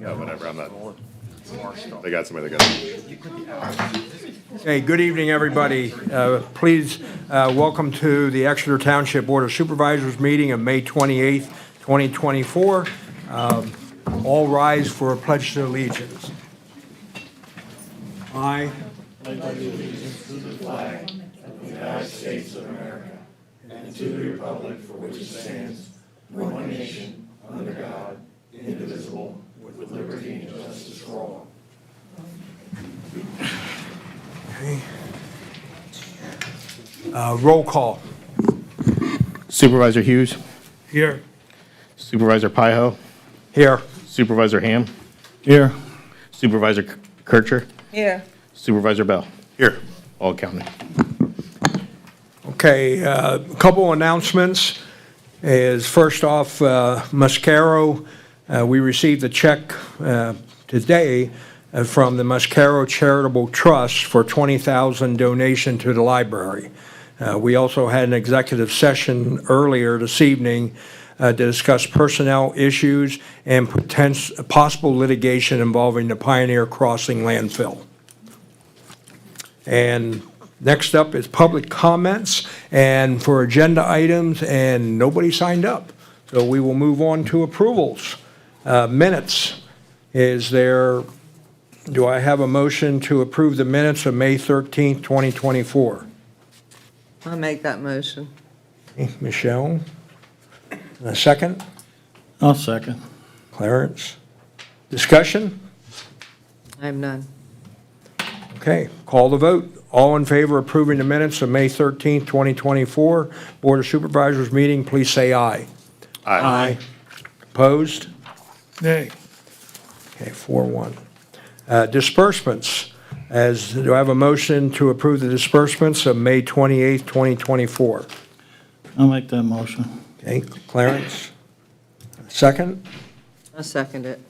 Yeah, whatever, I'm not. They got somebody that got. Hey, good evening, everybody. Please welcome to the Exeter Township Board of Supervisors meeting of May 28th, 2024. All rise for a pledge to allegiance. I pledge allegiance to the flag of the United States of America and to the republic for which it stands, one nation, under God, indivisible, with liberty and justice for all. Okay. Roll call. Supervisor Hughes, Here. Supervisor Pyho, Here. Supervisor Ham, Here. Supervisor Kircher, Here. Supervisor Bell. Here. All counted. Okay, a couple announcements is first off, Mascaro, we received a check today from the Mascaro Charitable Trust for $20,000 donation to the library. We also had an executive session earlier this evening to discuss personnel issues and possible litigation involving the Pioneer Crossing landfill. And next up is public comments and for agenda items, and nobody signed up. So we will move on to approvals. Minutes. Do I have a motion to approve the minutes of May 13th, 2024? I'll make that motion. Okay, Michelle? A second? I'll second. Clarence? Discussion? I have none. Okay, call the vote. All in favor of approving the minutes of May 13th, 2024, Board of Supervisors meeting, please say aye. Aye. Opposed? Nay. Okay, 4-1. Disbursements. Do I have a motion to approve the disbursements of May 28th, 2024? I'll make that motion. Okay, Clarence? Second? I'll second it.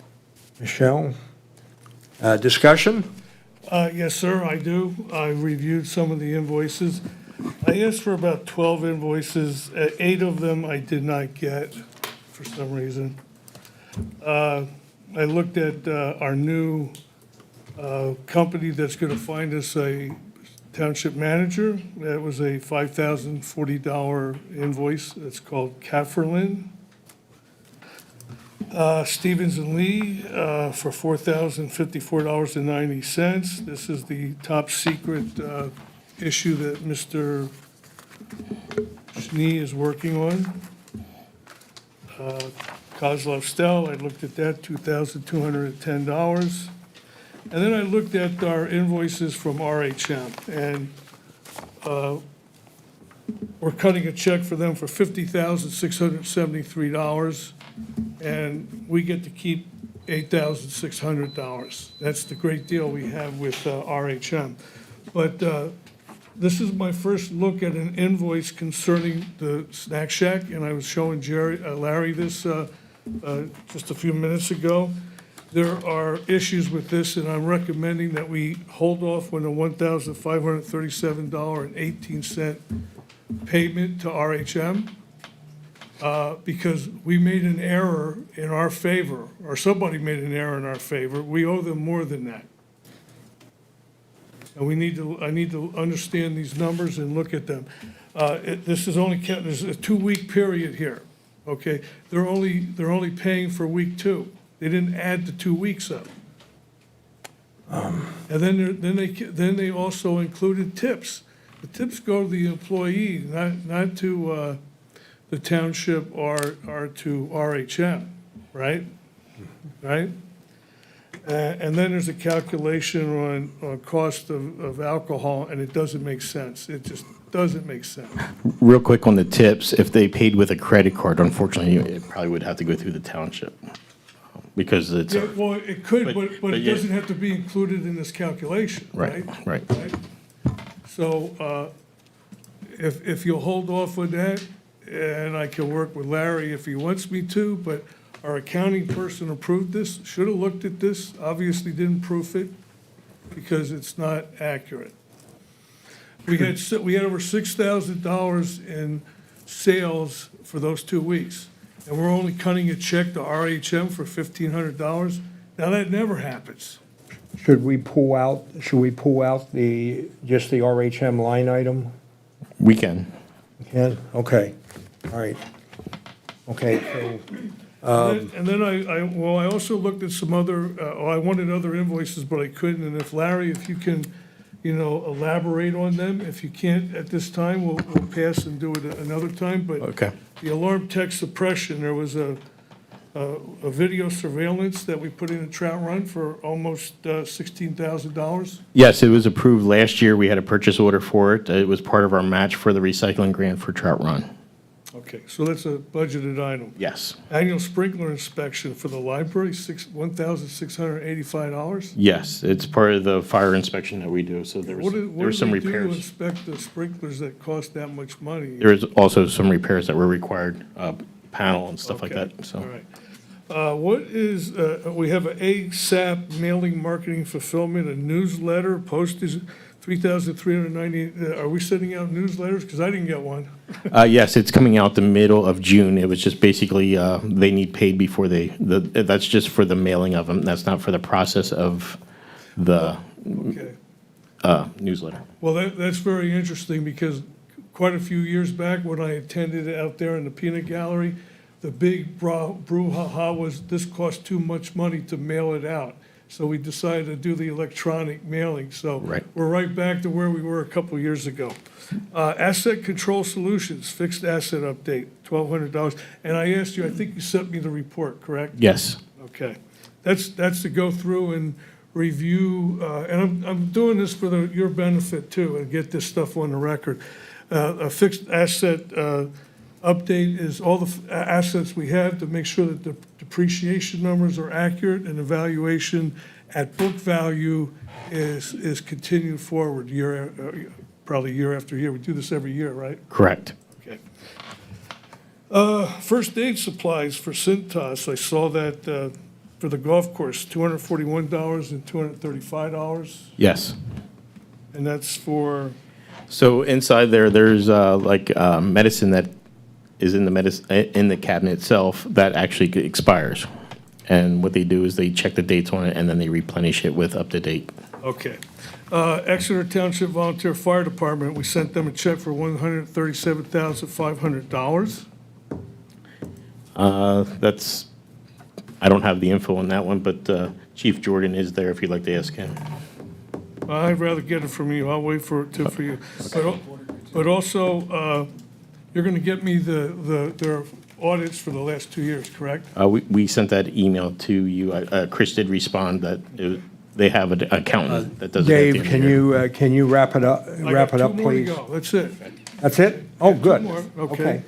Michelle? Discussion? Yes, sir, I do. I reviewed some of the invoices. I asked for about 12 invoices. 8 of them I did not get for some reason. I looked at our new company that's going to find us a township manager. That was a $5,040 invoice. It's called Cafferlin. Stevens and Lee for $4,054.90. This is the top secret issue that Mr. Schnee is working on. Kozlov Stell, I looked at that, $2,210. And then I looked at our invoices from RHM, and we're cutting a check for them for $50,673, and we get to keep $8,600. That's the great deal we have with RHM. But this is my first look at an invoice concerning the snack shack, and I was showing Larry this just a few minutes ago. There are issues with this, and I'm recommending that we hold off on the $1,537.18 payment to RHM because we made an error in our favor, or somebody made an error in our favor. We owe them more than that. And I need to understand these numbers and look at them. This is only there's a 2-week period here, okay? They're only paying for week 2. They didn't add the 2 weeks up. And then they also included tips. The tips go to the employee, not to the township or to RHM, right? Right? And then there's a calculation on cost of alcohol, and it doesn't make sense. It just doesn't make sense. Real quick on the tips, if they paid with a credit card, unfortunately, it probably would have to go through the township because it's. Yeah, well, it could, but it yeah. doesn't have to be included in this calculation, right? Right. So if you'll hold off with that, and I can work with Larry if he wants me to, but our accounting person approved this, should have looked at this, obviously didn't proof it because it's not accurate. We had over $6,000 in sales for those 2 weeks, and we're only cutting a check to RHM for $1,500. Now, that never happens. Should we pull out just the RHM line item? We can. Ken? Okay, all right. Okay, so, And then I also looked at some other, I wanted other invoices, but I couldn't. And if Larry, if you can, elaborate on them. If you can't at this time, we'll pass and do it another time. But Okay. the alarm tech suppression, there was a video surveillance that we put in a Trout Run for almost $16,000. Yes, it was approved last year. We had a purchase order for it. It was part of our match for the recycling grant for Trout Run. Okay, so that's a budgeted item. Yes. Annual sprinkler inspection for the library, $1,685. Yes, it's part of the fire inspection that we do, so there What were some do they do to repairs. inspect the sprinklers that cost that much money? There was also some repairs that were required, panel and stuff like Okay, that, so. All right. What is, we have an ASAP mailing marketing fulfillment, a newsletter, postage, $3,390. Are we sending out newsletters? Because I didn't get one. Yes, it's coming out the middle of June. It was just basically, they need paid before that's just for the mailing of them. That's not for the process of the Okay. newsletter. Well, that's very interesting because quite a few years back when I attended out there in the peanut gallery, the big brouhaha was this cost too much money to mail it out. So we decided to do the electronic mailing. So Right. we're right back to where we were a couple years ago. Asset Control Solutions, fixed asset update, $1,200. And I asked you, I think you sent me the report, correct? Yes. Okay. That's to go through and review, and I'm doing this for your benefit too, and get this stuff on the record. A fixed asset update is all the assets we have to make sure that the depreciation numbers are accurate and evaluation at book value is continued forward probably year after year. We do this every year, right? Correct. Okay. First aid supplies for Cintas, I saw that for the golf course, $241 and $235, Yes. and that's for, So inside there's medicine that is in the cabinet itself that actually expires. And what they do is they check the dates on it and then they replenish it with up to date. okay. Exeter Township Volunteer Fire Department, we sent them a check for $137,500. I don't have the info on that one, but Chief Jordan is there if you'd like to ask him. I'd rather get it from you, I'll wait for you. But also, you're gonna get me their audits for the last 2 years, correct? We sent that email to you. Chris did respond that they have an accountant that does it. at the Dave, end of the year. can you wrap it up, I got two more to please? go. That's it. That's it? Oh, good. Two more, okay.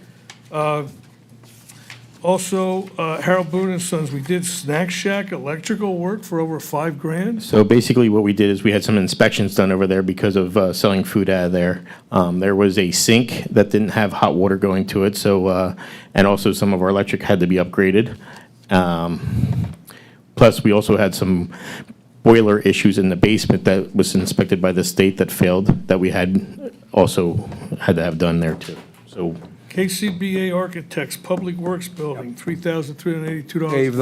Also, Harold Boone and Sons, we did Snack Shack electrical work for over $5,000. So basically what we did is we had some inspections done over there because of selling food out of there. There was a sink that didn't have hot water going to it, so, and also some of our electric had to be upgraded. Plus, we also had some boiler issues in the basement that was inspected by the state that failed, that we had to have done there too. So KCBA Architects, Public Works Building, $3,382. Dave,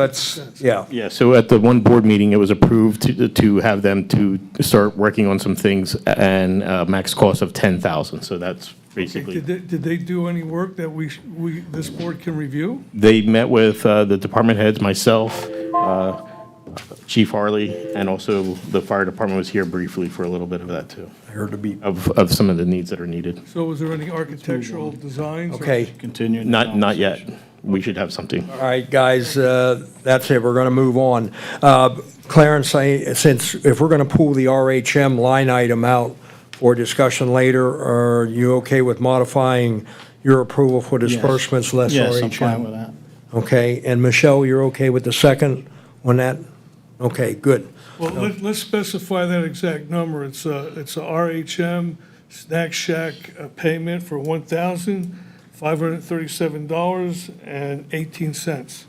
yeah. yeah, so at the one board meeting, it was approved to have them to start working on some things and max cost of $10,000. So that's basically. Did they do any work that this board can review? They met with the department heads, myself, Chief Harley, and also the fire department was here briefly for a little bit of that too, I heard a beep. of some of the needs that are needed. So was there any architectural designs? or- Okay, Continue. the Not yet. conversation. We should have something. all right, guys, that's it, we're going to move on. Clarence, since if we're going to pull the RHM line item out for discussion later, are you okay with modifying your approval for Yes. disbursements less RHM? Yes, I'm fine with that. Okay, and Michelle, you're okay with the second on that? Okay, good. Well, let's specify that exact number. It's a RHM Snack Shack payment for $1,537.18.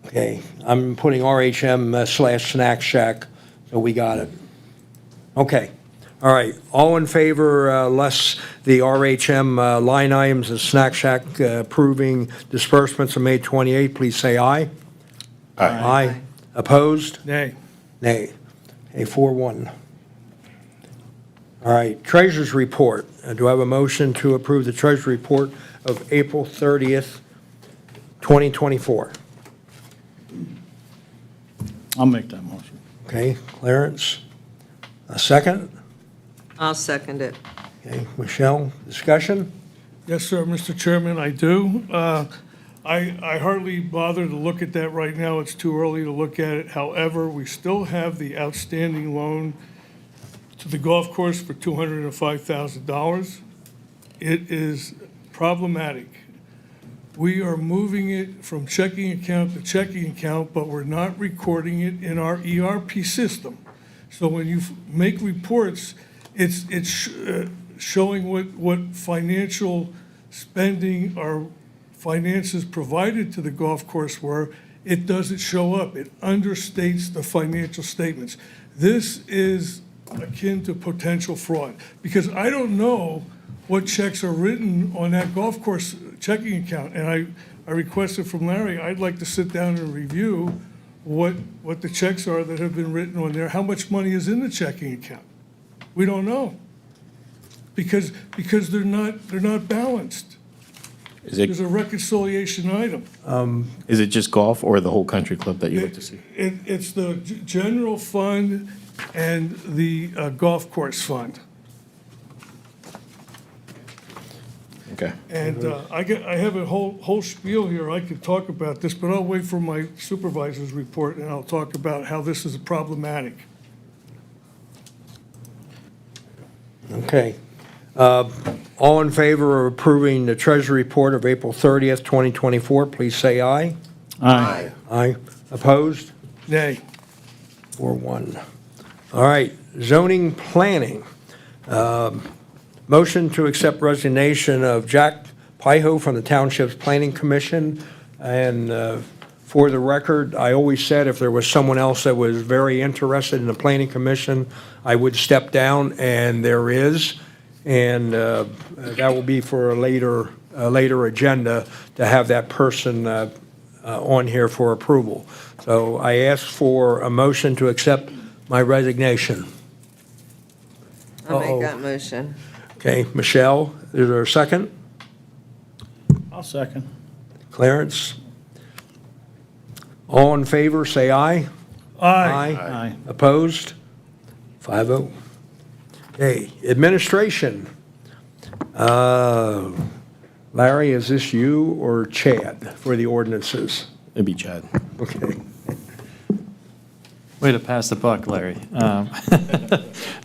Okay, I'm putting RHM / Snack Shack, so we got it. Okay, all right, all in favor, less the RHM line items and Snack Shack approving disbursements on May 28, please say aye. Aye. Opposed? Nay. Nay. A 4-1. All right, Treasurer's Report. Do I have a motion to approve the Treasury Report of April 30th, 2024? I'll make that motion. Okay, Clarence, a second? I'll second it. Okay, Michelle, discussion? Yes, sir, Mr. Chairman, I do. I hardly bother to look at that right now. It's too early to look at it. However, we still have the outstanding loan to the golf course for $205,000. It is problematic. We are moving it from checking account to checking account, but we're not recording it in our ERP system. So when you make reports, it's showing what financial spending or finances provided to the golf course were. It doesn't show up. It understates the financial statements. This is akin to potential fraud, because I don't know what checks are written on that golf course checking account. And I requested from Larry, I'd like to sit down and review what the checks are that have been written on there, how much money is in the checking account. We don't know, because they're not balanced. There's a reconciliation item. Is it just golf or the whole country club that you like to see? It's the general fund and the golf course fund. Okay. And I have a whole spiel here. I could talk about this, but I'll wait for my supervisor's report, and I'll talk about how this is problematic. Okay. All in favor of approving the Treasury Report of April 30th, 2024, please say aye. Aye. Aye. Opposed? Nay. 4-1. All right, zoning planning. Motion to accept resignation of Jack Pyho from the Township's Planning Commission. And for the record, I always said if there was someone else that was very interested in the Planning Commission, I would step down, and there is. And that will be for a later agenda to have that person on here for approval. So I ask for a motion to accept my resignation. I'll make Uh-oh. that motion. Okay, Michelle, is there a second? I'll second. Clarence? All in favor, say aye. Aye. Aye. Opposed? 5-0. Okay, administration. Larry, is this you or Chad for the ordinances? It'd be Chad. Okay. Way to pass the buck, Larry.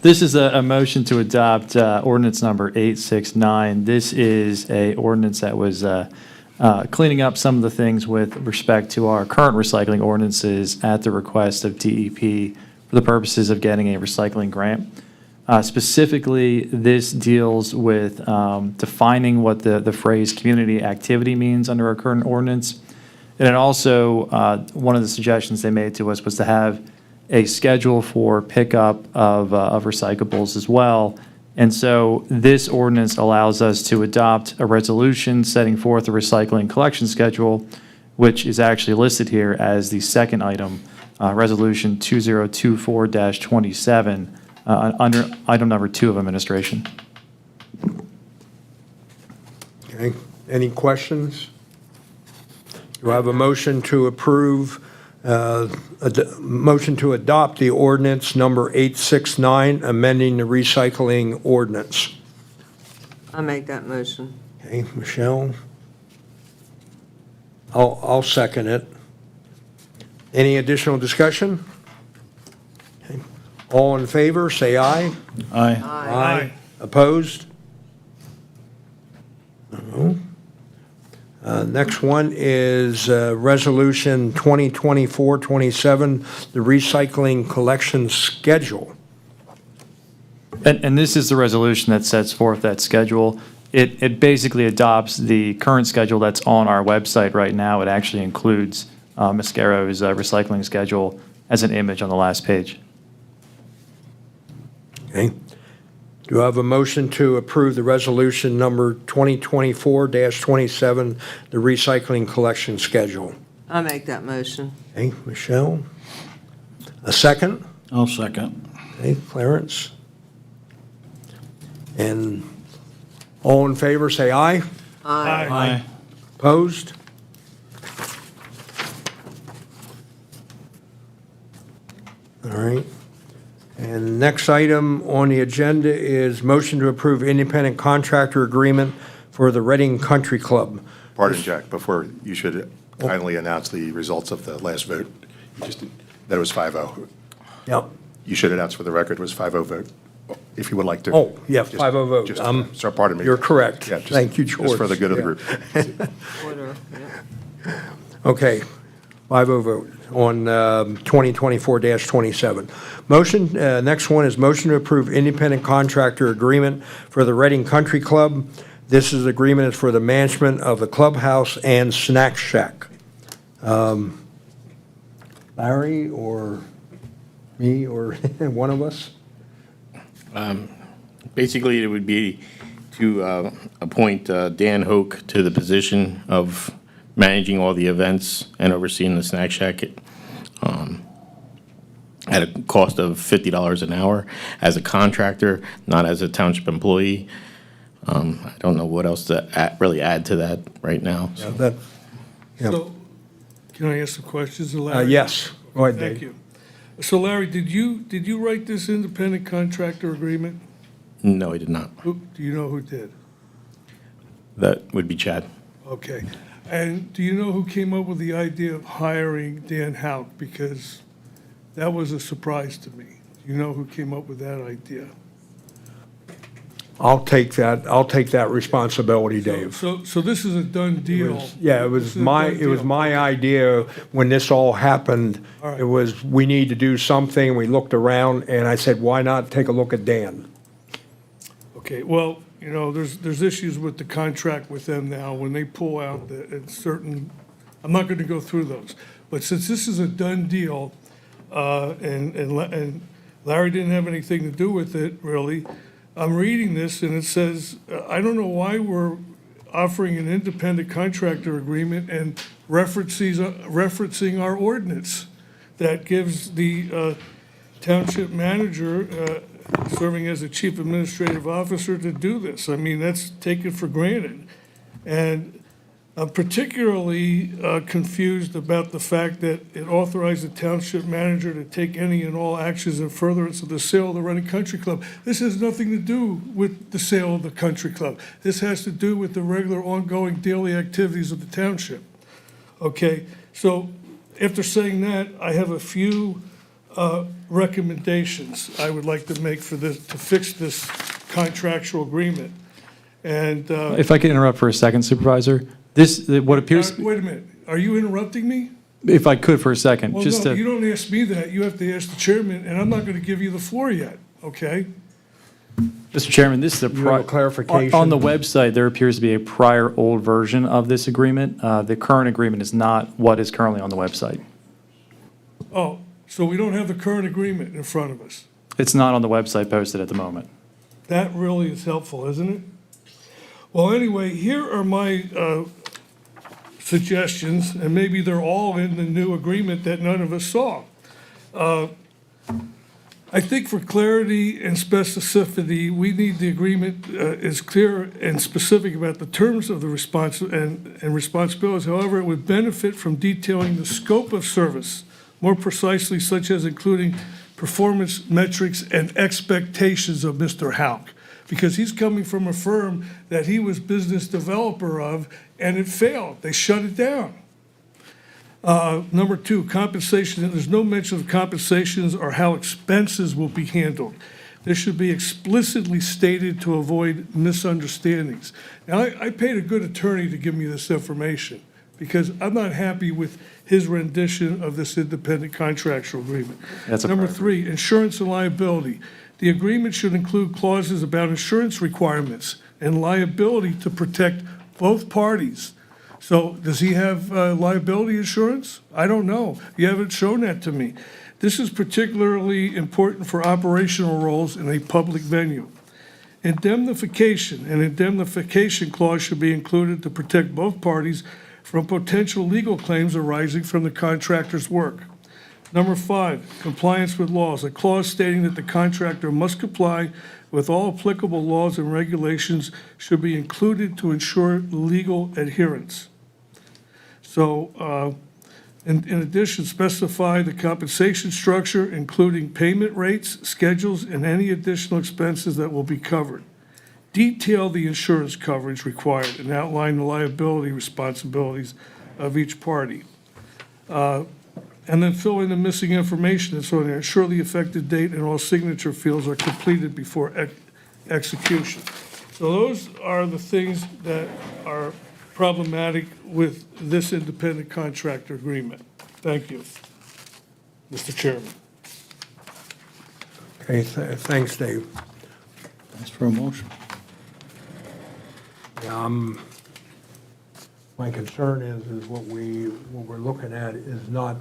This is a motion to adopt ordinance number 869. This is a ordinance that was cleaning up some of the things with respect to our current recycling ordinances at the request of DEP for the purposes of getting a recycling grant. Specifically, this deals with defining what the phrase community activity means under our current ordinance. And it also, one of the suggestions they made to us was to have a schedule for pickup of recyclables as well. And so this ordinance allows us to adopt a resolution setting forth a recycling collection schedule, which is actually listed here as the second item, Resolution 2024-27, under item number 2 of administration. Okay, any questions? Do I have a motion to approve, motion to adopt the ordinance number 869, amending the recycling ordinance? I'll make that motion. Okay, Michelle? I'll second it. Any additional discussion? Okay. All in favor, say aye. Aye. Aye. Opposed? No. Next one is Resolution 2024-27, the recycling collection schedule. And this is the resolution that sets forth that schedule. It basically adopts the current schedule that's on our website right now. It actually includes Mascaro's recycling schedule as an image on the last page. Okay. Do I have a motion to approve the resolution number 2024-27, the recycling collection schedule? I'll make that motion. Okay, Michelle. A second? I'll second. Okay, Clarence. And all in favor, say aye. Aye. Opposed? All right. And next item on the agenda is motion to approve independent contractor agreement for the Reading Country Club. Pardon, Jack, before, you should kindly announce the results of the last vote. You just, that it was 5-0. Yep. You should announce for the record it was 5-0 vote, if you would like to. Oh, yeah, Just- 5-0 vote. just, so pardon me. You're correct. Yeah, just- Thank you, George. Just for the good of the Yeah. group. Order, yeah. Okay, 5-0 vote on 2024-27. Motion, next one is motion to approve independent contractor agreement for the Reading Country Club. This is agreement is for the management of the clubhouse and snack shack. Larry or me or one of us? Basically, it would be to appoint Dan Hoke to the position of managing all the events and overseeing the snack shack at a cost of $50 an hour as a contractor, not as a township employee. I don't know what else to really add to that right now. Yeah, that- Yeah. So, can I ask some questions, of Larry? Yes, go ahead, Thank Dave. you. So Larry, did you write this independent contractor agreement? No, I did not. Do you know who did? That would be Chad. Okay. And do you know who came up with the idea of hiring Dan Houck? Because that was a surprise to me. Do you know who came up with that idea? I'll take that responsibility, Dave. So this is a done deal? Yeah, it This was is a done deal. my idea when this all happened. All right. It was, we need to do something. We looked around and I said, why not take a look at Dan? Okay, well, there's issues with the contract with them now, when they pull out certain, I'm not gonna go through those. But since this is a done deal, and Larry didn't have anything to do with it, really, I'm reading this and it says, I don't know why we're offering an independent contractor agreement and referencing our ordinance that gives the township manager serving as the chief administrative officer to do this. I mean, that's taken for granted. And I'm particularly confused about the fact that it authorized the township manager to take any and all actions in furtherance of the sale of the Reading Country Club. This has nothing to do with the sale of the country club. This has to do with the regular ongoing daily activities of the township. Okay, so after saying that, I have a few recommendations I would like to make for this, to fix this contractual agreement. And, If I could interrupt for a second, Supervisor, what appears, wait a minute, are you interrupting me? if I could for a second, Well, just no, you to, don't ask me that, you have to ask the chairman, and I'm not gonna give you the floor yet, okay? Mr. Chairman, this is a. You have a clarification? On the website, there appears to be a prior old version of this agreement. The current agreement is not what is currently on the website. Oh, so we don't have the current agreement in front of us. It's not on the website posted at the moment. That really is helpful, isn't it? Well, anyway, here are my suggestions, and maybe they're all in the new agreement that none of us saw. I think for clarity and specificity, we need the agreement is clear and specific about the terms of the response and responsibilities. However, it would benefit from detailing the scope of service more precisely, such as including performance metrics and expectations of Mr. Houck, because he's coming from a firm that he was business developer of, and it failed. They shut it down. Number two, compensation. There's no mention of compensations or how expenses will be handled. This should be explicitly stated to avoid misunderstandings. Now, I paid a good attorney to give me this information because I'm not happy with his rendition of this independent contractual agreement. That's a Number prior. three, insurance and liability. The agreement should include clauses about insurance requirements and liability to protect both parties. So does he have liability insurance? I don't know. You haven't shown that to me. This is particularly important for operational roles in a public venue. Indemnification, an indemnification clause should be included to protect both parties from potential legal claims arising from the contractor's work. Number 5, compliance with laws, a clause stating that the contractor must comply with all applicable laws and regulations should be included to ensure legal adherence. So, in addition, specify the compensation structure, including payment rates, schedules, and any additional expenses that will be covered. Detail the insurance coverage required and outline the liability responsibilities of each party. And then fill in the missing information that's on there. Ensure the effective date and all signature fields are completed before execution. So those are the things that are problematic with this independent contractor agreement. Thank you, Mr. Chairman. Okay, thanks, Dave. Ask for a motion. My concern is what we're looking at is not,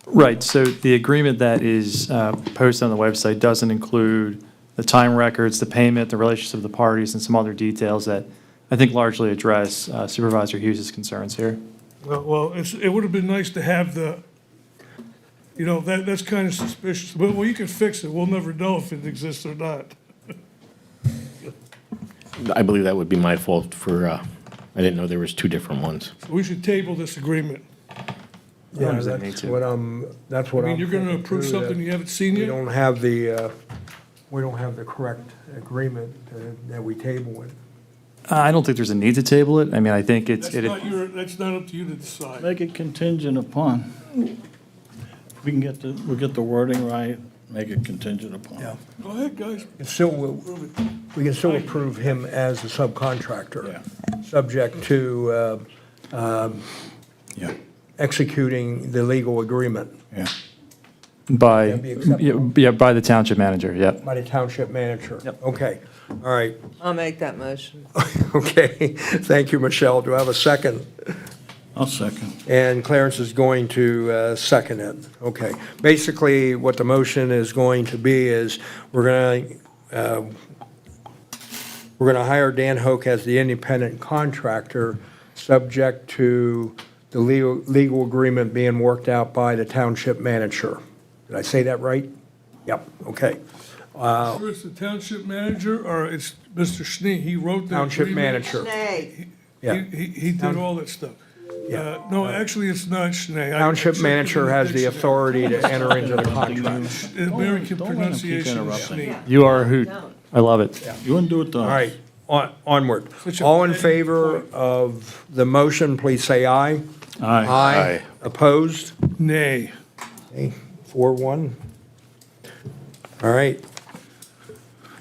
Right, so the agreement that is posted on the website doesn't include the time records, the payment, the relationship of the parties, and some other details that I think largely address Supervisor Hughes' concerns here. Well, it would have been nice to have that's kind of suspicious. But, well, you can fix it. We'll never know if it exists or not. I believe that would be my fault for, I didn't know there was 2 different ones. We should table this agreement. yeah, does that need that's to? what I'm, that's I what I'm mean, you're going to thinking, approve too, something that you haven't seen we yet? don't have the correct agreement that we table it. I don't think there's a need to table it. I mean, I think it's, That's not up to you to decide. Make it contingent upon. We'll get the wording right, make it contingent upon. Yeah. Go ahead, guys. We can still approve him as a subcontractor. Yeah. Subject to Yeah, executing the legal agreement yeah. by, That'd be acceptable. yeah, by the township manager, yep. by the township manager. Yep. Okay, all right. I'll make that motion. Okay, thank you, Michelle. Do I have a second? I'll second. And Clarence is going to second it. Okay. Basically, what the motion is going to be is we're going to hire Dan Hoke as the independent contractor, subject to the legal agreement being worked out by the township manager. Did I say that right? Yep, okay. Sure it's the township manager, or it's Mr. Schnee? He wrote the Township agreement. manager. Nay. Yeah. He did all that stuff. Yeah. No, actually, it's not Schnee. I Township checked in manager the has the dictionary. authority to enter into the contract. American Don't let him keep pronunciation is interrupting. Schnee. You are a hoot. I love it. You wouldn't do it to us. All right, onward. Such a All in petty favor point. of the motion, please say aye. Aye. Aye. Opposed? Nay. Okay, 4-1. All right.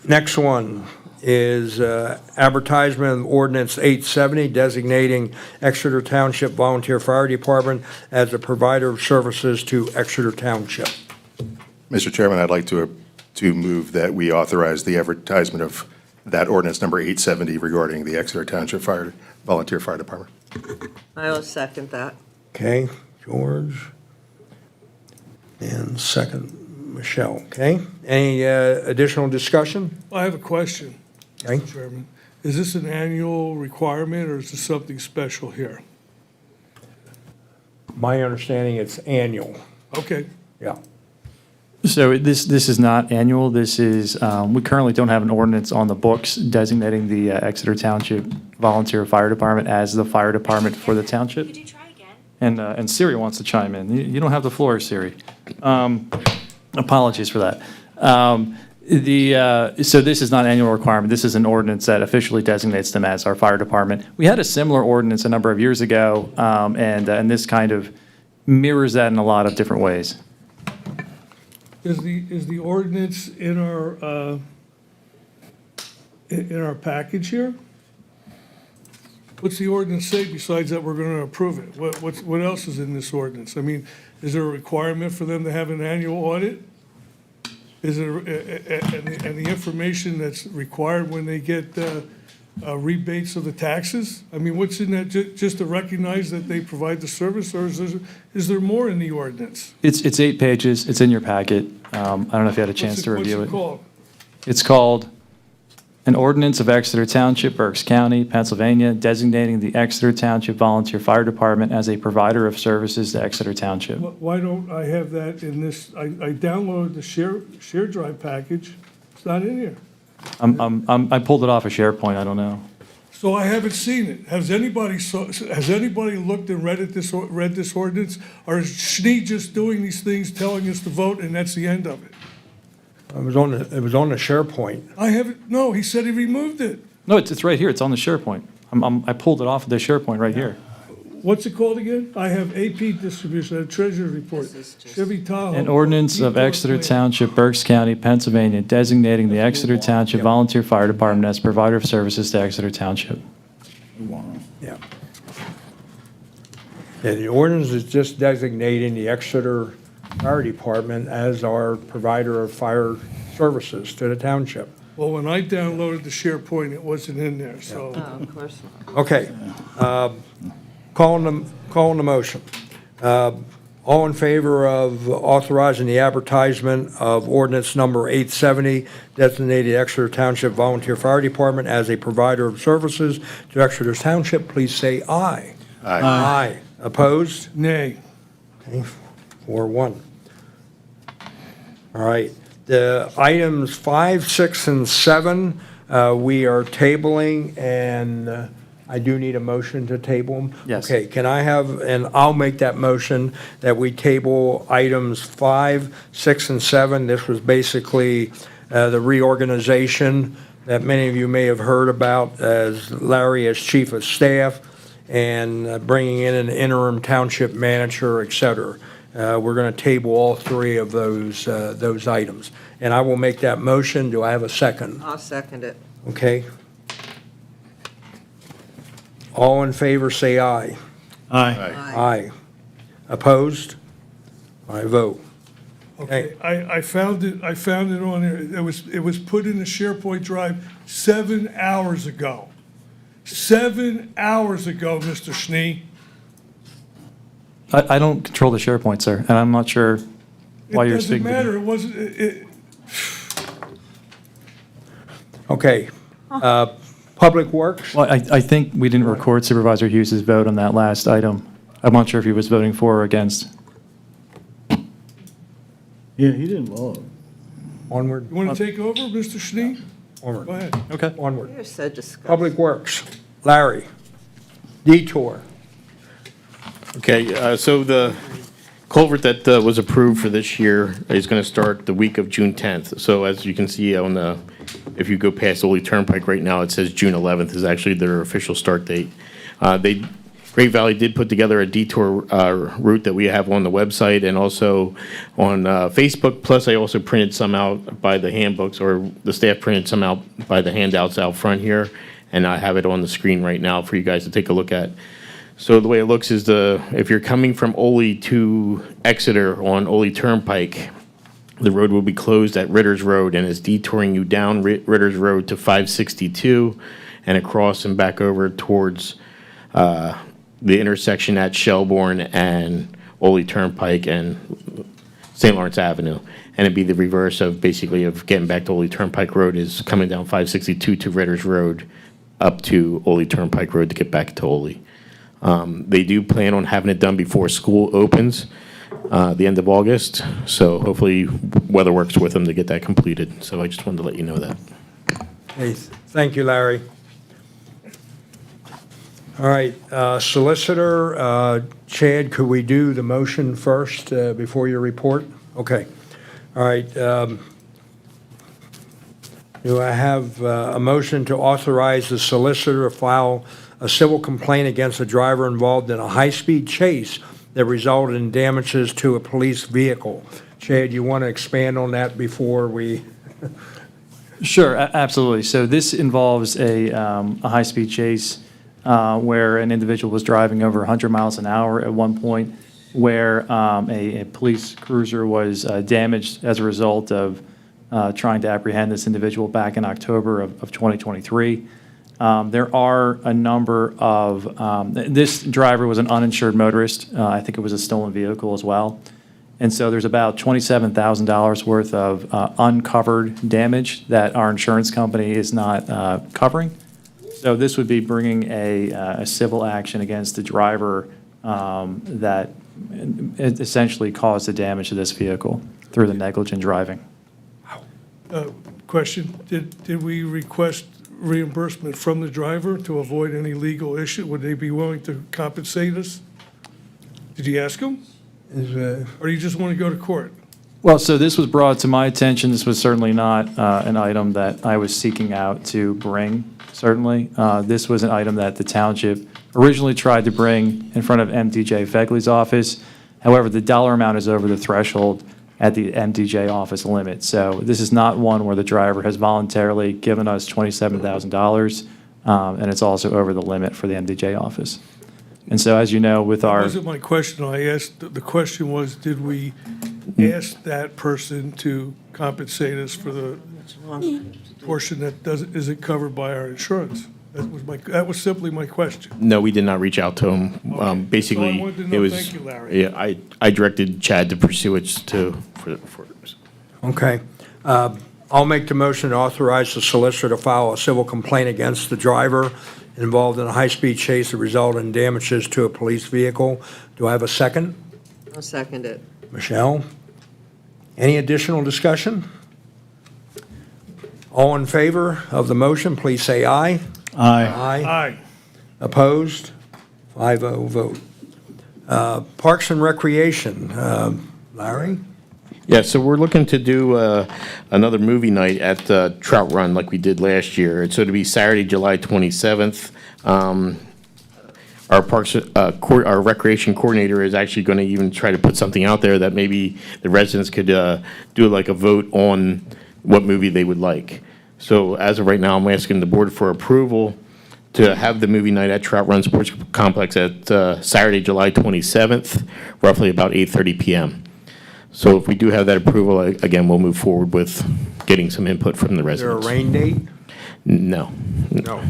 Next one is advertisement of ordinance 870 designating Exeter Township Volunteer Fire Department as a provider of services to Exeter Township. Mr. Chairman, I'd like to move that we authorize the advertisement of that ordinance number 870 regarding the Exeter Township Volunteer Fire Department. I will second that. Okay, George. And second, Michelle, okay? Any additional discussion? I have a question, Okay. Mr. Chairman. Is this an annual requirement, or is this something special here? My understanding, it's annual, Okay. yeah. So this is not annual. This is, we currently don't have an ordinance on the books designating the Exeter Township Volunteer Fire Department as the fire department for the township. Could you try again? And Siri wants to chime in. You don't have the floor, Siri. Apologies for that. So this is not an annual requirement. This is an ordinance that officially designates them as our fire department. We had a similar ordinance a number of years ago, and this kind of mirrors that in a lot of different ways. Is the ordinance in our package here? What's the ordinance say besides that we're going to approve it? What else is in this ordinance? I mean, is there a requirement for them to have an annual audit? Is there, and the information that's required when they get rebates of the taxes? I mean, what's in that, just to recognize that they provide the service, or is there more in the ordinance? It's 8 pages. It's in your packet. I don't know if you had a chance to review What's it. it called? It's called An ordinance of Exeter Township, Berks County, Pennsylvania, designating the Exeter Township Volunteer Fire Department as a provider of services to Exeter Township. Why don't I have that in this? I downloaded the share drive package. It's not in here. I pulled it off of SharePoint, I don't know. So I haven't seen it. Has anybody looked and read this ordinance? Or is Schnee just doing these things, telling us to vote, and that's the end of it? It was on the SharePoint. I haven't, no, he said he removed it. No, it's right here, it's on the SharePoint. I pulled it off of the SharePoint right here. What's it called again? I have AP distribution, I have Treasury report, This is just- Chevy Tahoe. An ordinance of detailed Exeter plan. Township, Berks County, Pennsylvania, designating the Exeter Township Volunteer Fire Department as provider of services to Exeter Township. Yeah. Yeah, the ordinance is just designating the Exeter Fire Department as our provider of fire services to the township. Well, when I downloaded the SharePoint, it wasn't in there, so. Oh, of course not. Okay. Calling the motion. All in favor of authorizing the advertisement of ordinance number 870, designated Exeter Township Volunteer Fire Department as a provider of services to Exeter Township, please say aye. Aye. Aye. Opposed? Nay. Okay, 4-1. All right, the items 5, 6, and 7, we are tabling, and I do need a motion to table them? Yes. Okay, can I have, and I'll make that motion that we table items 5, 6, and 7. This was basically the reorganization that many of you may have heard about as Larry as chief of staff, and bringing in an interim township manager, et cetera. We're going to table all three of those items. And I will make that motion. Do I have a second? I'll second it. Okay. All in favor, say aye. Aye. Aye. Opposed? I vote. Okay, I found it on there. It was put in the SharePoint drive 7 hours ago. 7 hours ago, Mr. Schnee. I don't control the SharePoint, sir, and I'm not sure why you're speaking. It doesn't to me. matter, it wasn't, Okay. Public Works? Well, I think we didn't record Supervisor Hughes's vote on that last item. I'm not sure if he was voting for or against. Yeah, he didn't vote. Onward? you want to take over, Mr. Schnee? Go Onward. ahead. Okay. Onward. You're so disgusting. Public Works. Larry. Detour. Okay, so the culvert that was approved for this year is going to start the week of June 10th. So as you can see on the, if you go past Ole Turnpike right now, it says June 11th is actually their official start date. Great Valley did put together a detour route that we have on the website and also on Facebook. Plus, I also printed some out by the handbooks, or the staff printed some out by the handouts out front here, and I have it on the screen right now for you guys to take a look at. So the way it looks is if you're coming from Ole to Exeter on Ole Turnpike, the road will be closed at Ritter's Road and is detouring you down Ritter's Road to 562 and across and back over towards the intersection at Shelbourne and Ole Turnpike and St. Lawrence Avenue. And it'd be the reverse of basically of getting back to Ole Turnpike Road is coming down 562 to Ritter's Road up to Ole Turnpike Road to get back to Ole. They do plan on having it done before school opens, the end of August. So hopefully weather works with them to get that completed. So I just wanted to let you know that. Hey, thank you, Larry. All right, Solicitor, Chad, could we do the motion first before your report? Okay. All right. Do I have a motion to authorize the solicitor to file a civil complaint against a driver involved in a high-speed chase that resulted in damages to a police vehicle? Chad, you want to expand on that before we? Sure, absolutely. So this involves a high-speed chase where an individual was driving over 100 miles an hour at one point, where a police cruiser was damaged as a result of trying to apprehend this individual back in October of 2023. There are a number of, this driver was an uninsured motorist. I think it was a stolen vehicle as well. And so there's about $27,000 worth of uncovered damage that our insurance company is not covering. So this would be bringing a civil action against the driver that essentially caused the damage to this vehicle through the negligent driving. Question, did we request reimbursement from the driver to avoid any legal issue? Would they be willing to compensate us? Did you ask them? Or you just want to go to court? Well, so this was brought to my attention. This was certainly not an item that I was seeking out to bring, certainly. This was an item that the township originally tried to bring in front of MDJ Fegley's office. However, the dollar amount is over the threshold at the MDJ office limit. So this is not one where the driver has voluntarily given us $27,000, and it's also over the limit for the MDJ office. And so, as you know, with That our... wasn't my question. I asked, the question was, did we ask that person to compensate us for the portion that isn't covered by our insurance? That was simply my question. No, we did not reach out to him. Okay. That's all I Basically, wanted to know. it was, Thank you, Larry. yeah, I directed Chad to pursue it for Okay. I'll make the motion to authorize the solicitor to file a civil complaint against the driver involved in a high-speed chase that resulted in damages to a police vehicle. Do I have a second? I'll second it. Michelle? Any additional discussion? All in favor of the motion, please say aye. Aye. Aye. Aye. Opposed? 5-0 vote. Parks and Recreation, Larry? Yeah, so we're looking to do another movie night at Trout Run like we did last year. So it'll be Saturday, July 27th. Our recreation coordinator is actually going to even try to put something out there that maybe the residents could do like a vote on what movie they would like. So as of right now, I'm asking the board for approval to have the movie night at Trout Run Sports Complex at Saturday, July 27th, roughly about 8:30 p.m. So if we do have that approval, again, we'll move forward with getting some input from the Is there a residents. rain date? No. No.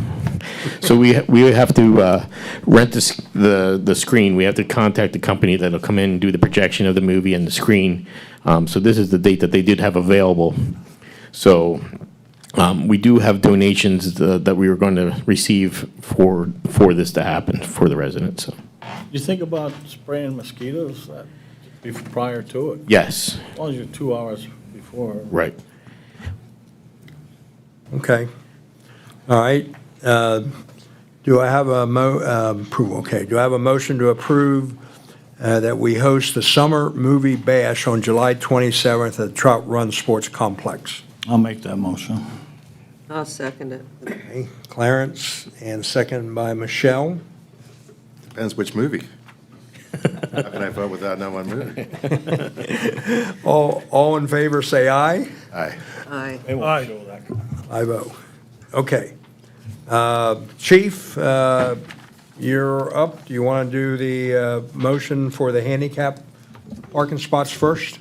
So we would have to rent the screen. We have to contact the company that'll come in and do the projection of the movie and the screen. So this is the date that they did have available. So we do have donations that we were going to receive for this to happen for the residents. So. You think about spraying mosquitoes prior to it? Yes, As long as you're 2 hours before. right. Okay. All right. Do I have a approval? Okay. Do I have a motion to approve that we host the Summer Movie Bash on July 27th at Trout Run Sports Complex? I'll make that motion. I'll second it. Okay. Clarence, and second by Michelle. Depends which movie. How can I vote without knowing one movie? All in favor, say aye. Aye. Aye. They won't Aye. show that. I vote. Okay. Chief, you're up. Do you want to do the motion for the handicap parking spots first?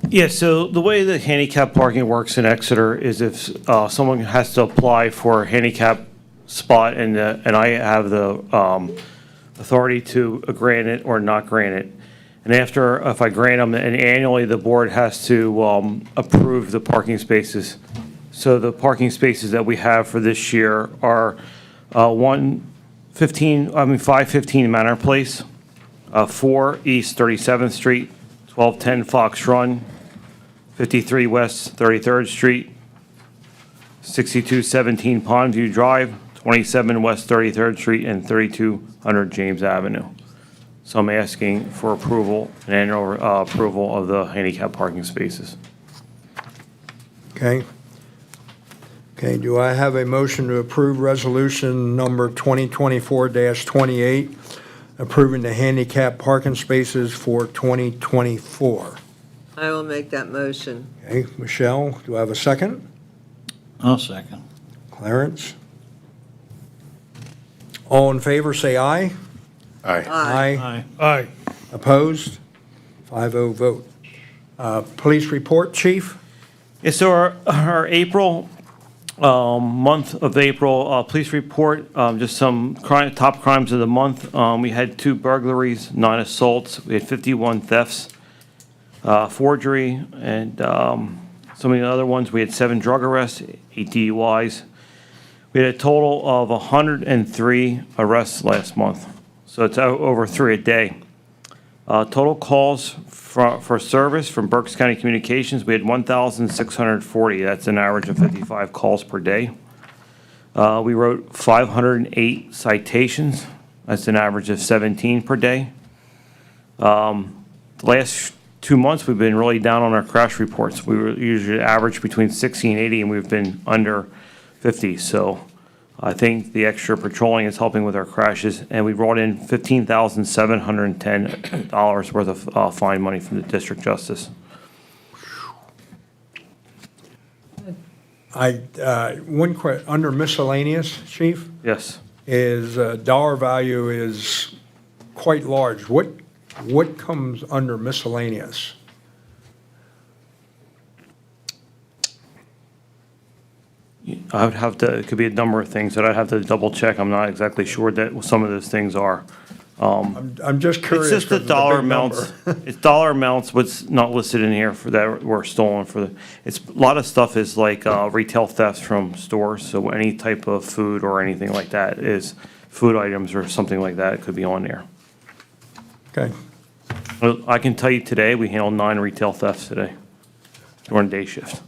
Yeah, so the way that handicap parking works in Exeter is if someone has to apply for a handicap spot and I have the authority to grant it or not grant it. And after, if I grant them, and annually, the board has to approve the parking spaces. So the parking spaces that we have for this year are 515 Manor Place, 4 East 37th Street, 1210 Fox Run, 53 West 33rd Street, 6217 Pondview Drive, 27 West 33rd Street, and 3200 James Avenue. So I'm asking for approval, an annual approval of the handicap parking spaces. Okay. Okay, do I have a motion to approve resolution number 2024-28, approving the handicap parking spaces for 2024? I will make that motion. Okay, Michelle, do I have a second? I'll second. Clarence? All in favor, say aye. Aye. Aye. Aye. Opposed? 5-0 vote. Police report, Chief? Yeah, so our April Month of April, police report, just some top crimes of the month. We had 2 burglaries, 9 assaults. We had 51 thefts, forgery, and some of the other ones. We had 7 drug arrests, 8 DUIs. We had a total of 103 arrests last month. So it's over 3 a day. Total calls for service from Berks County Communications, we had 1,640. That's an average of 55 calls per day. We wrote 508 citations. That's an average of 17 per day. The last 2 months, we've been really down on our crash reports. We were usually average between 60 and 80, and we've been under 50. So I think the extra patrolling is helping with our crashes, and we brought in $15,710 worth of fine money from the district justice. Under miscellaneous, Chief, Yes. is dollar value is quite large. What comes under miscellaneous? I would have to, it could be a number of things that I'd have to double check. I'm not exactly sure that some of those things are. I'm just It's curious. just the 'cause it's a dollar big amounts. number. It's dollar amounts, what's not listed in here for that were stolen for it's, a lot of stuff is like retail thefts from stores. So any type of food or anything like that is food items or something like that could be on there. Okay, Well, I can tell you today, we handled 9 retail thefts today during day shift.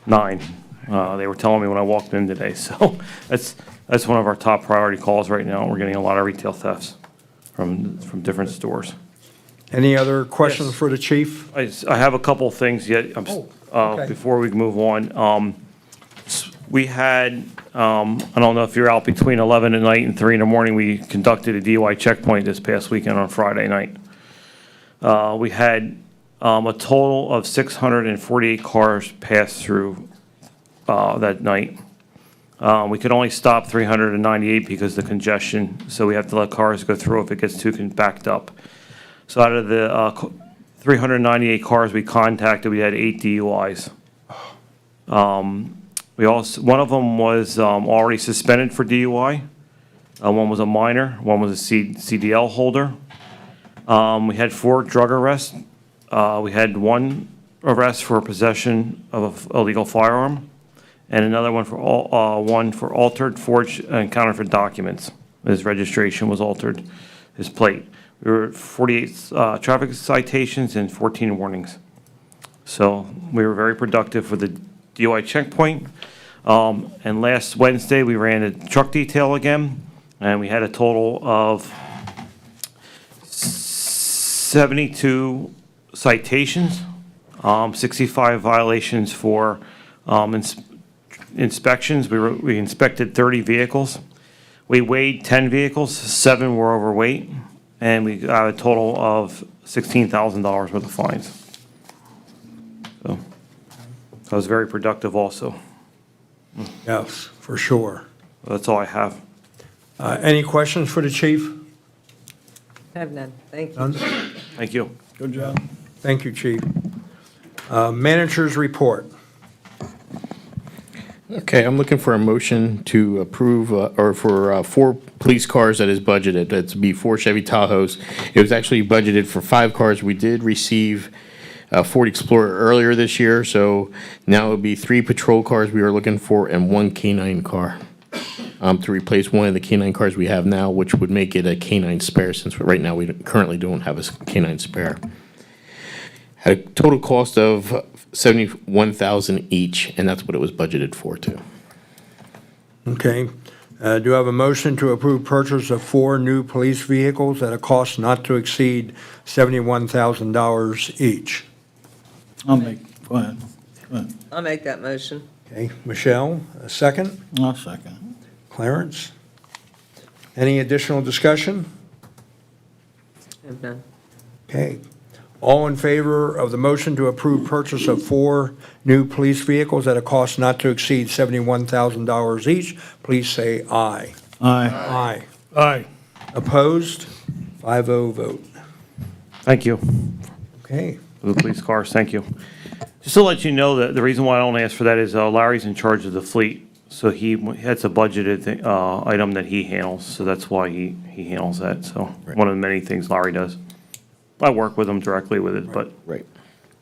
9. They were telling me when I walked in today, so that's one of our top priority calls right now. We're getting a lot of retail thefts from different stores. any other questions Yes. for the chief? I have a couple of things yet, okay. before we move on. We had, I don't know if you're out between 11 at night and 3 in the morning, we conducted a DUI checkpoint this past weekend on Friday night. We had a total of 648 cars pass through that night. We could only stop 398 because of the congestion, so we have to let cars go through if it gets too backed up. So out of the 398 cars we contacted, we had 8 DUIs. We also, one of them was already suspended for DUI. One was a minor, one was a CDL holder. We had 4 drug arrests. We had 1 arrest for possession of an illegal firearm, and another one for altered, forged, and counterfeit documents. His registration was altered, his plate. We were at 48 traffic citations and 14 warnings. So we were very productive for the DUI checkpoint. And last Wednesday, we ran a truck detail again, and we had a total of 72 citations, 65 violations for inspections. We inspected 30 vehicles. We weighed 10 vehicles, 7 were overweight, and we got a total of $16,000 worth of fines. So that was very productive also. Yes, for sure. That's all I have. Any questions for the chief? Have none. Thank you. None? Thank you. Good job. Thank you, chief. Manager's report. Okay, I'm looking for a motion to approve, or for 4 police cars that is budgeted. That's be 4 Chevy Tahoes. It was actually budgeted for 5 cars. We did receive a Ford Explorer earlier this year, so now it would be 3 patrol cars we are looking for and 1 K-9 car to replace one of the K-9 cars we have now, which would make it a K-9 spare, since right now we currently don't have a K-9 spare. Had a total cost of $71,000 each, and that's what it was budgeted for, too. Okay. Do I have a motion to approve purchase of 4 new police vehicles at a cost not to exceed $71,000 each? Go ahead. Go ahead. I'll make that motion. Okay, Michelle, a second. I'll second. Clarence? Any additional discussion? Have none. Okay. All in favor of the motion to approve purchase of 4 new police vehicles at a cost not to exceed $71,000 each, please say aye. Aye. Aye. Aye. Opposed? 5-0 vote. Thank you. Okay. For the police cars, thank you. Just to let you know that the reason why I don't ask for that is Larry's in charge of the fleet. So that's a budgeted item that he handles. So that's why he handles that. So one of the many things Larry does. I work with him directly with it, but. Right.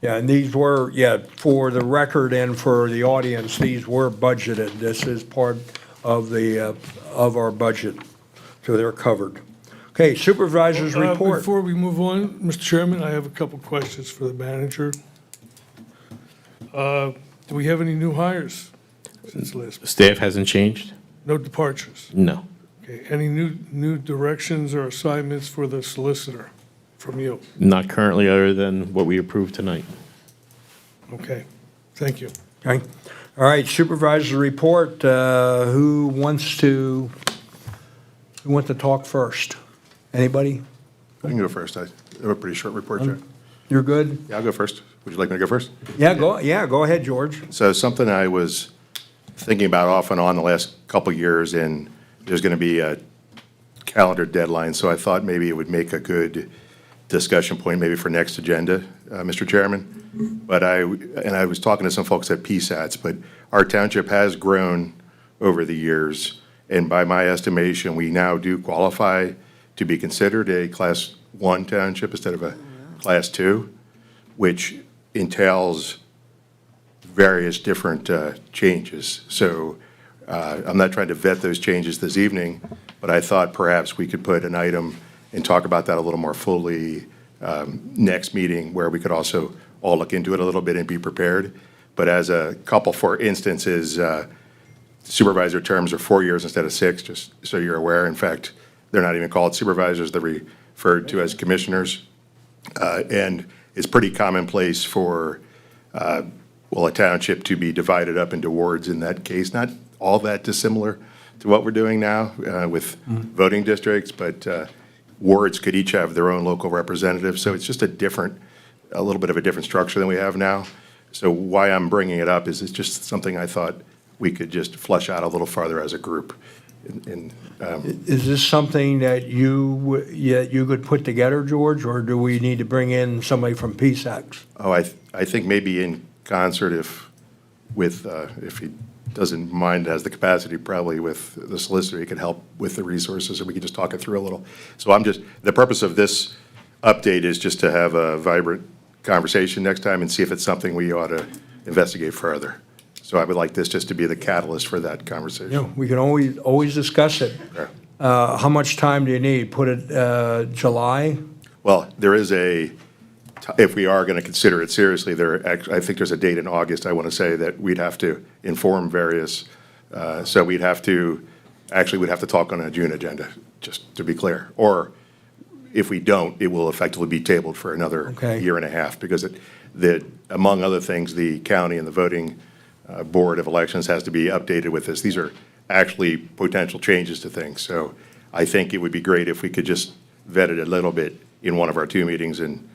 Yeah, and these were, for the record and for the audience, these were budgeted. This is part of of our budget, so they're covered. Okay, supervisors report. Before we move on, Mr. Chairman, I have a couple questions for the manager. Do we have any new hires since last? Staff hasn't changed? No departures? No. Okay, any new directions or assignments for the solicitor from you? Not currently, other than what we approved tonight. Okay, thank you. Okay, all right, supervisors report. Who wants to talk first? Anybody? I can go first. I have a pretty short report, Chair. You're good? Yeah, I'll go first. Would you like me to go first? Yeah, go ahead, George. So something I was thinking about off and on the last couple of years, and there's going to be a calendar deadline, so I thought maybe it would make a good discussion point maybe for next agenda, Mr. Chairman. But I was talking to some folks at PSATs, but our township has grown over the years, and by my estimation, we now do qualify to be considered a Class 1 township instead of a Class 2, which entails various different changes. So I'm not trying to vet those changes this evening, but I thought perhaps we could put an item and talk about that a little more fully next meeting, where we could also all look into it a little bit and be prepared. But as a couple, for instances, supervisor terms are 4 years instead of 6, just so you're aware. In fact, they're not even called supervisors, they're referred to as commissioners. And it's pretty commonplace for, a township to be divided up into wards in that case. Not all that dissimilar to what we're doing now with voting districts, but wards could each have their own local representatives. So it's just a little bit of a different structure than we have now. So why I'm bringing it up is it's just something I thought we could just flesh out a little farther as a group. Is this something that you could put together, George, or do we need to bring in somebody from PSACs? Oh, I think maybe in concert if he doesn't mind, has the capacity, probably with the solicitor, he could help with the resources, and we could just talk it through a little. So the purpose of this update is just to have a vibrant conversation next time and see if it's something we ought to investigate further. So I would like this just to be the catalyst for that conversation. We can always discuss it. Sure. How much time do you need? Put it July? Well, there is if we are going to consider it seriously, I think there's a date in August, I want to say, that we'd have to inform various, so we'd have to talk on a June agenda, just to be clear. Or if we don't, it will effectively be tabled for another year and a half, because among other things, the county and the voting Board of Elections has to be updated with this. These are actually potential changes to things. So I think it would be great if we could just vet it a little bit in one of our 2 meetings in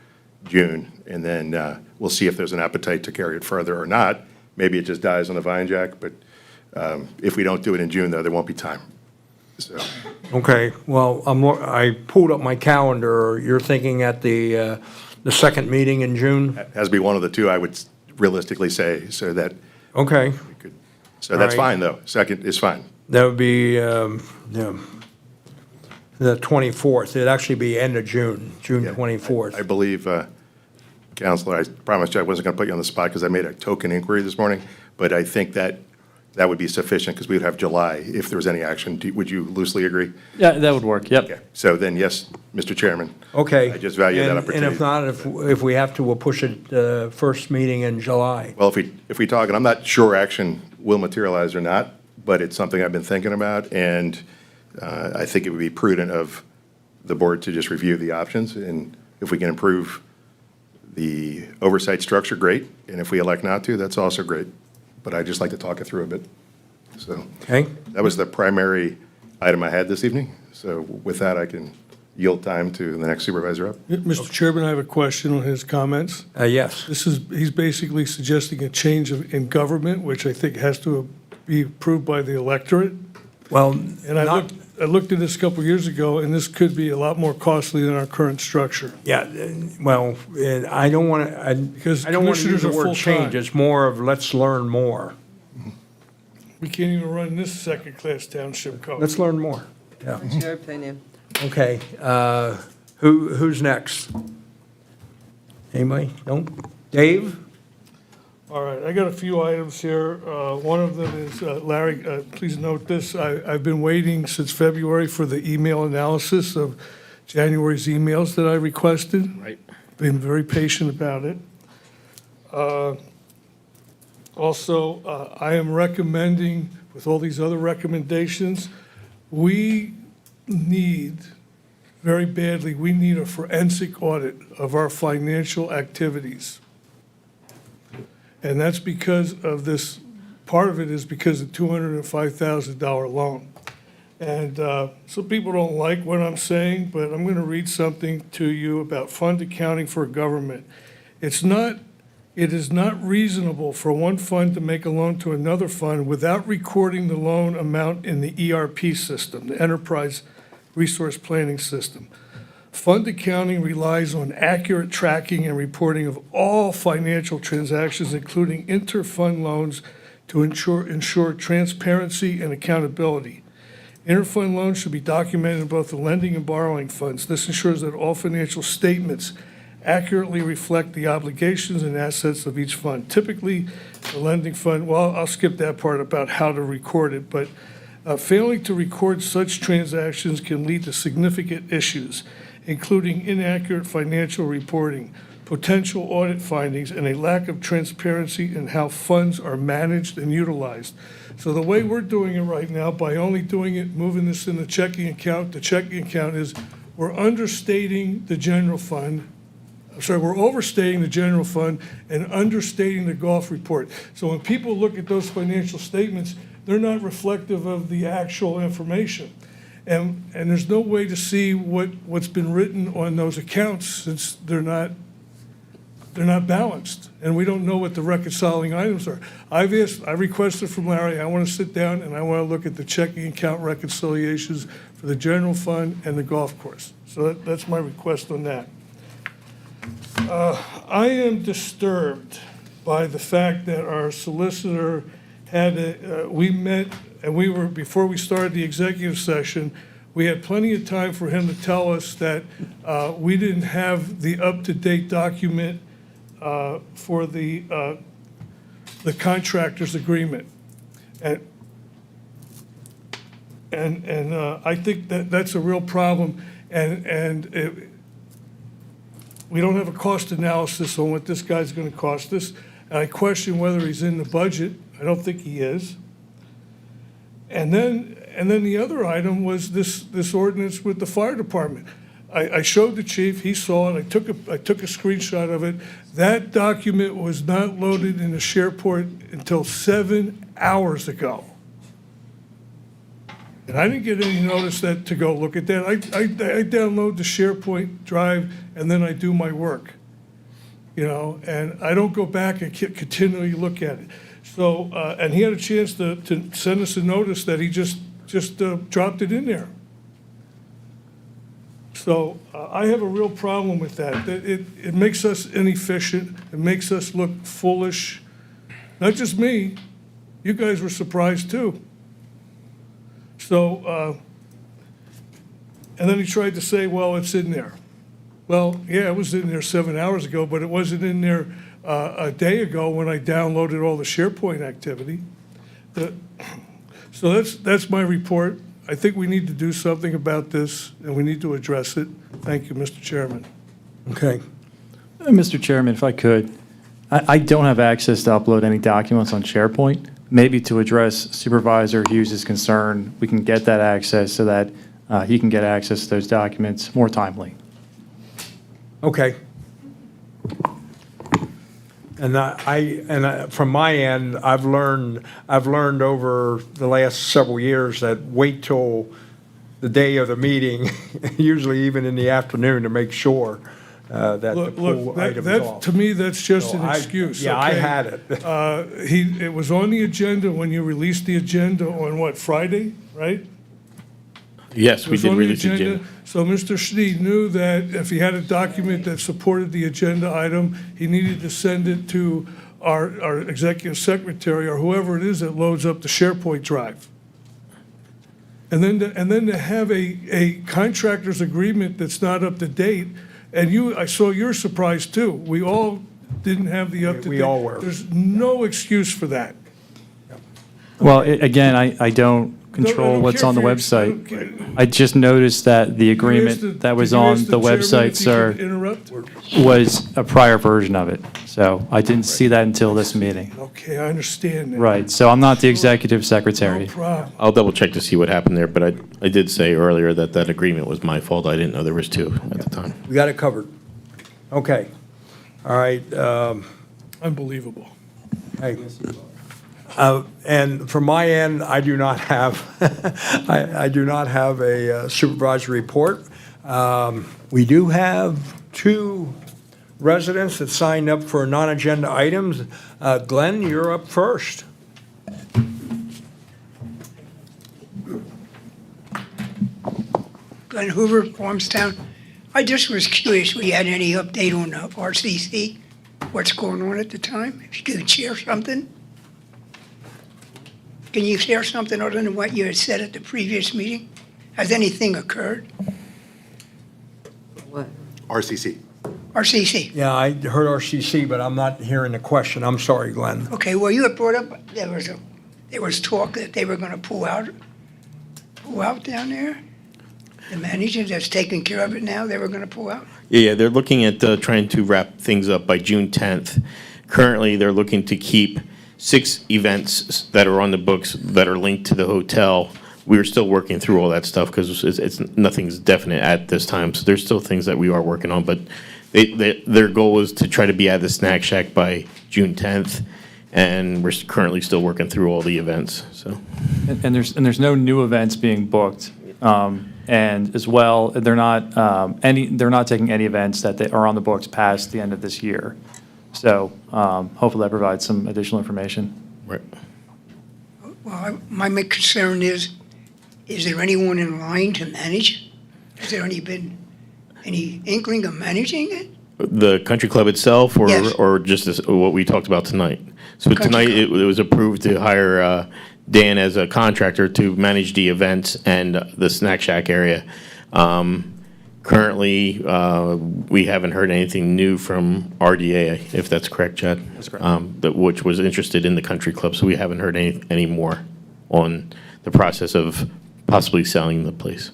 June, and then we'll see if there's an appetite to carry it further or not. Maybe it just dies on the vine, Jack, but if we don't do it in June, though, there won't be time. So, Okay, well, I pulled up my calendar. You're thinking at the second meeting in June? it has to be one of the 2, I would realistically say, so that Okay, we could, so that's All right. fine, though. Second is fine. that would be the 24th. It'd actually be end of June, June Yeah. 24th. I believe, Counselor, I promised you I wasn't going to put you on the spot because I made a token inquiry this morning, but I think that would be sufficient because we would have July if there was any action. Would you loosely agree? Yeah, that would work, yep. Okay, so then, yes, Mr. Chairman. Okay. I just value that And opportunity. if not, if we have to, we'll push it first meeting in July. Well, if we talk, and I'm not sure action will materialize or not, but it's something I've been thinking about, and I think it would be prudent of the board to just review the options, and if we can improve the oversight structure, great, and if we elect not to, that's also great. But I'd just like to talk it through a bit. So Okay? that was the primary item I had this evening. So with that, I can yield time to the next supervisor up. Mr. Chairman, I have a question on his comments. Yes. He's basically suggesting a change in government, which I think has to be approved by the electorate. Well, And I not, looked, I looked at this a couple years ago, and this could be a lot more costly than our current structure. Yeah, well, I don't want to, Because I don't want to use commissioners the are word change. full-time. It's more of let's learn more. We can't even run this second-class township code. Let's learn more. Yeah. What's your opinion? Okay, who's next? Anybody? No? Dave? All right, I got a few items here. One of them is, Larry, please note this, I've been waiting since February for the email analysis of January's emails that I requested. Right. Been very patient about it. Also, I am recommending, with all these other recommendations, we need, very badly, we need a forensic audit of our financial activities. And that's because of this, part of it is because of $205,000 loan. And some people don't like what I'm saying, but I'm going to read something to you about fund accounting for government. It is not reasonable for one fund to make a loan to another fund without recording the loan amount in the ERP system, the Enterprise Resource Planning System. Fund accounting relies on accurate tracking and reporting of all financial transactions, including inter-fund loans, to ensure transparency and accountability. Inter-fund loans should be documented in both the lending and borrowing funds. This ensures that all financial statements accurately reflect the obligations and assets of each fund. Typically, the lending fund, well, I'll skip that part about how to record it, but failing to record such transactions can lead to significant issues, including inaccurate financial reporting, potential audit findings, and a lack of transparency in how funds are managed and utilized. So the way we're doing it right now, by only doing it, moving this in the checking account is we're understating the general fund. We're overstating the general fund and understating the golf report. So when people look at those financial statements, they're not reflective of the actual information. And there's no way to see what's been written on those accounts since they're not balanced, and we don't know what the reconciling items are. I requested from Larry, I want to sit down and I want to look at the checking account reconciliations for the general fund and the golf course. So that's my request on that. I am disturbed by the fact that our solicitor we met, and before we started the executive session, we had plenty of time for him to tell us that we didn't have the up-to-date document for the contractor's agreement. And I think that's a real problem, and we don't have a cost analysis on what this guy's going to cost us, and I question whether he's in the budget. I don't think he is. And then the other item was this ordinance with the fire department. I showed the chief, he saw it, I took a screenshot of it. That document was not loaded in the SharePoint until 7 hours ago. And I didn't get any notice to go look at that. I download the SharePoint drive and then I do my work, and I don't go back and continually look at it. So, and he had a chance to send us a notice that he just dropped it in there. So I have a real problem with that. It makes us inefficient. It makes us look foolish. Not just me. You guys were surprised too. So, and then he tried to say, well, it's in there. Well, yeah, it was in there 7 hours ago, but it wasn't in there a day ago when I downloaded all the SharePoint activity. So that's my report. I think we need to do something about this, and we need to address it. Thank you, Mr. Chairman. Okay. Mr. Chairman, if I could, I don't have access to upload any documents on SharePoint. Maybe to address Supervisor Hughes' concern, we can get that access so that he can get access to those documents more timely. Okay. And from my end, I've learned over the last several years that wait till the day of the meeting, usually even in the afternoon, to make sure that the pool item is off. To me, that's just So an excuse. Yeah, I okay? had it. It was on the agenda when you released the agenda on what, Friday, right? Yes, It we was did on the release the agenda. agenda. So Mr. Sneed knew that if he had a document that supported the agenda item, he needed to send it to our executive secretary or whoever it is that loads up the SharePoint drive. And then to have a contractor's agreement that's not up to date, and I saw your surprise too. We all didn't have the up to date. We all were. There's no excuse for that. Well, again, I don't control don't what's care on the for your- I website. don't care. I just noticed that the agreement that was on the website, sir, Interrupt? was a prior version of it. So I didn't see that until this meeting. Okay, I understand that. Right, so I'm not the executive No secretary. problem. I'll double check to see what happened there, but I did say earlier that that agreement was my fault. I didn't know there was two at the time. We got it covered. Okay. All right. Unbelievable. Hey. And from my end, I do not have, I do not have a supervisory report. We do have two residents that signed up for non-agenda items. Glenn, you're up first. Glenn Hoover, Farmstown. I just was curious, we had any update on RCC? What's going on at the time? If you could share something? Can you share something other than what you had said at the previous meeting? Has anything occurred? What? RCC. RCC. Yeah, I heard RCC, but I'm not hearing the question. I'm sorry, Glenn. Okay, well, you had brought up, there was talk that they were gonna pull out down there? The manager that's taking care of it now, they were gonna pull out? Yeah, they're looking at trying to wrap things up by June 10th. Currently, they're looking to keep 6 events that are on the books that are linked to the hotel. We're still working through all that stuff because nothing's definite at this time. So there's still things that we are working on, but their goal is to try to be at the Snack Shack by June 10th, and we're currently still working through all the events. So And there's no new events being booked. And as well, they're not taking any events that are on the books past the end of this year. So hopefully that provides some additional information. right. Well, my main concern is there anyone in line to manage? Has there been any inkling of managing it? The country club itself, or Yes. or just what we talked about tonight? So Country tonight, club. it was approved to hire Dan as a contractor to manage the events and the Snack Shack area. Currently, we haven't heard anything new from RDA, if that's correct, Chad? That's correct. Which was interested in the country club, so we haven't heard any more on the process of possibly selling the place.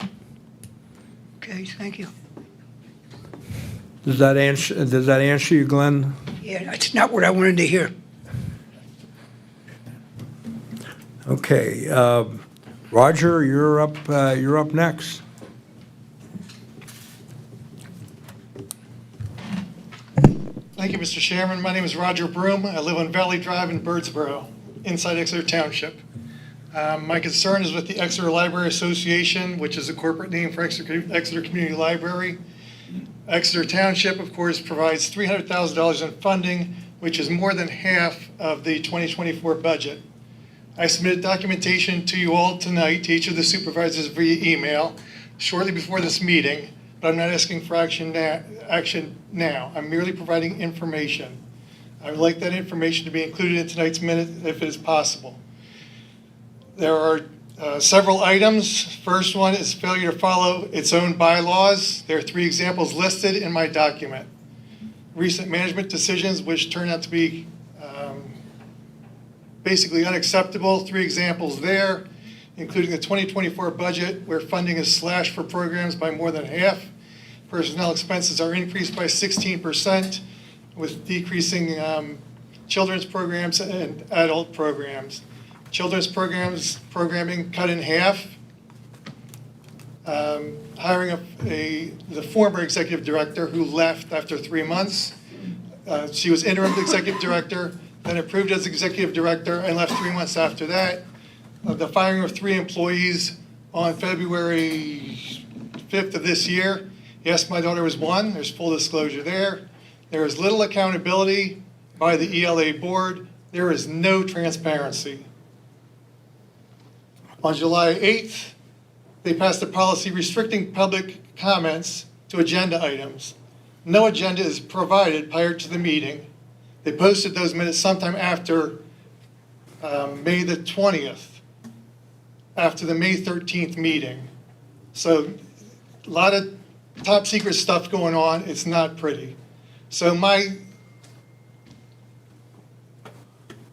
Okay, thank you. Does that answer you, Glenn? Yeah, that's not what I wanted to hear. Okay. Roger, you're up next. Thank you, Mr. Chairman. My name is Roger Broom. I live on Valley Drive in Birdsboro, inside Exeter Township. My concern is with the Exeter Library Association, which is a corporate name for Exeter Community Library. Exeter Township, of course, provides $300,000 in funding, which is more than half of the 2024 budget. I submitted documentation to you all tonight, to each of the supervisors via email, shortly before this meeting, but I'm not asking for action now. I'm merely providing information. I would like that information to be included in tonight's minute if it is possible. There are several items. First one is failure to follow its own bylaws. There are 3 examples listed in my document. Recent management decisions which turn out to be basically unacceptable. 3 examples there, including the 2024 budget where funding is slashed for programs by more than half. Personnel expenses are increased by 16% with decreasing children's programs and adult programs. Children's programming cut in half. Hiring the former executive director who left after 3 months. She was interim executive director, then approved as executive director and left 3 months after that. The firing of 3 employees on February 5th of this year. Yes, my daughter was one. There's full disclosure there. There is little accountability by the ELA board. There is no transparency. On July 8th, they passed a policy restricting public comments to agenda items. No agenda is provided prior to the meeting. They posted those minutes sometime after May the 20th, after the May 13th meeting. So a lot of top secret stuff going on. It's not pretty. So my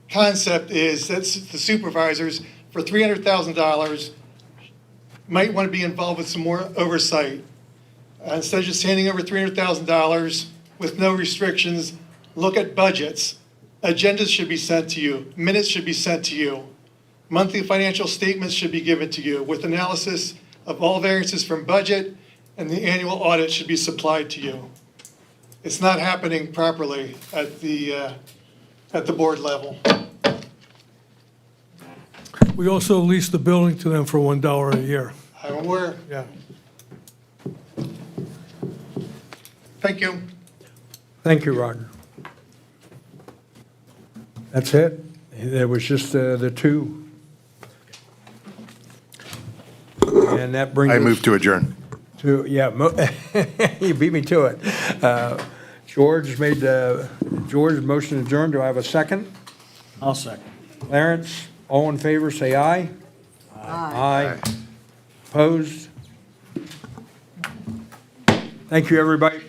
concept is that the supervisors, for $300,000, might want to be involved with some more oversight. Instead of just handing over $300,000 with no restrictions, look at budgets. Agendas should be sent to you. Minutes should be sent to you. Monthly financial statements should be given to you with analysis of all variances from budget, and the annual audit should be supplied to you. It's not happening properly at the board level. We also lease the building to them for $1 a year. I'm aware. Yeah. Thank you. Thank you, Roger. That's it? There was just the two. And that brings us. I move to adjourn. Yeah, you beat me to it. George motion to adjourn. Do I have a second? I'll second. Clarence, all in favor, say aye. Aye. Opposed? Thank you, everybody.